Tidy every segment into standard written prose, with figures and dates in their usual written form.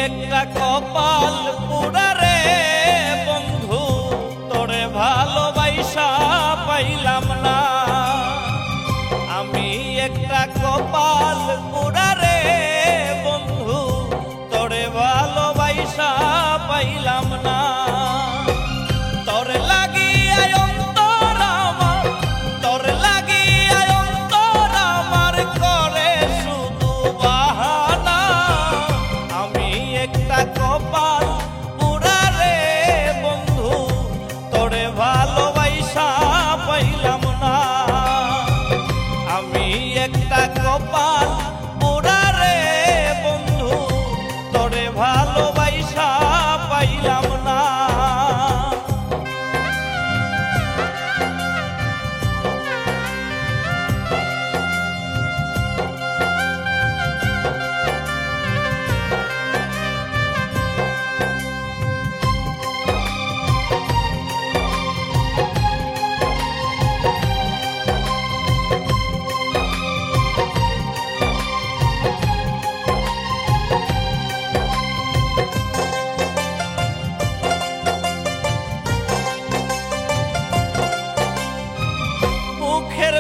একটা কপাল পোড়া রে বন্ধু, তোরে ভালোবাসা পাইলাম না। আমি একটা কপাল পোড়া রে বন্ধু, তোরে ভালোবাসা পাইলাম না। তোরে লাগিয়া অন্তর আমার, তোরে লাগিয়া অন্তর আমার করে শুধু বাহানা। আমি একটা কপাল পোড়া রে বন্ধু, তোরে ভালোবাসা পাইলাম না। আমি একটা কপাল পোড়া রে বন্ধু, তোরে ভালোবাসা পাইলাম না।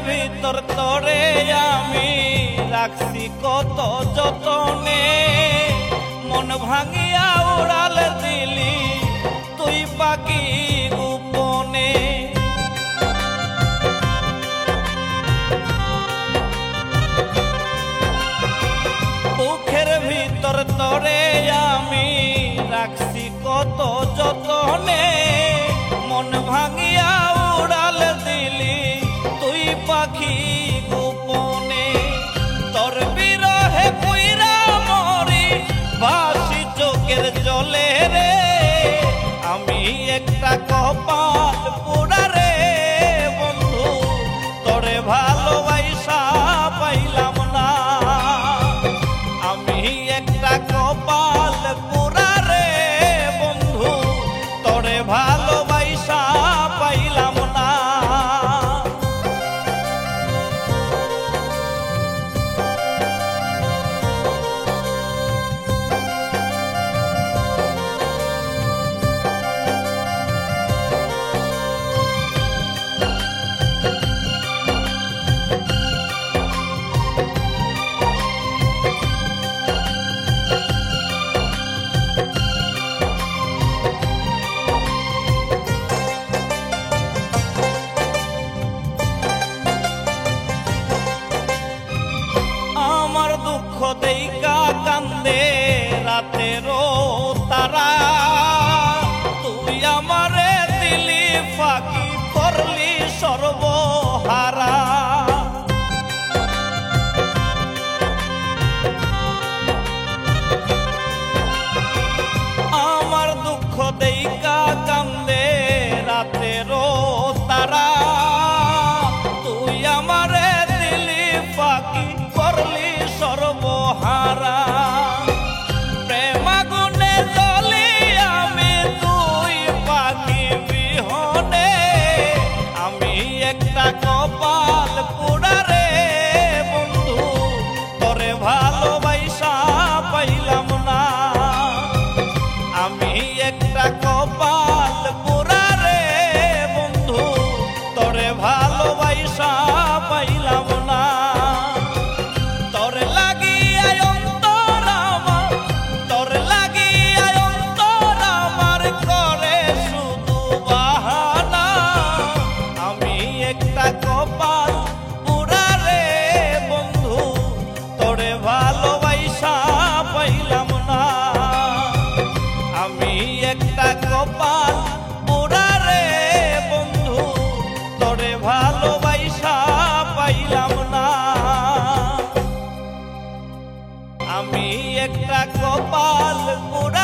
ভিতর তোরে আমি রাখছি কত যতনে, মন ভাঙিয়া উড়াল দিলি তুই পাখি গোপনে। বুকের ভিতর তোরে আমি রাখছি কত যতনে, মন ভাঙিয়া উড়াল দিলি তুই পাখি গোপনে। তোর বিরহে পুইরা মরি ভাসি চোখের জলে রে। আমি একটা কপাল পোড়া রে বন্ধু, তোরে ভালোবাসা পাইলাম না। আমি একটা কপাল পোড়া রে বন্ধু, তোরে ভালোবাসা পাইলাম না। আমার দুঃখ দেইকা কান্দে রাতেরও তারা, তুই আমারে দিলি ফাঁকি করলি সর্বহারা। আমার দুঃখ দেইকা কান্দে রাতেরও তারা, তুই আমারে দিলি ফাঁকি করলি সর্বহারা। প্রেম আগুনে জ্বলি আমি তুই পাখি বিহনে। আমি একটা কপাল পোড়া রে বন্ধু, তোরে ভালোবাসা পাইলাম না। আমি একটা কপাল পোড়া রে বন্ধু, তোরে ভালোবাসা পাইলাম না। তোরে লাগিয়া অন্তর আমার, তোরে লাগিয়া অন্তর আমার করে শুধু বাহানা। আমি একটা কপাল পোড়া রে বন্ধু, তোরে ভালোবাসা পাইলাম না। আমি একটা কপাল পোড়া রে বন্ধু, তোরে ভালোবাসা পাইলাম না। আমি একটা কপাল পোড়া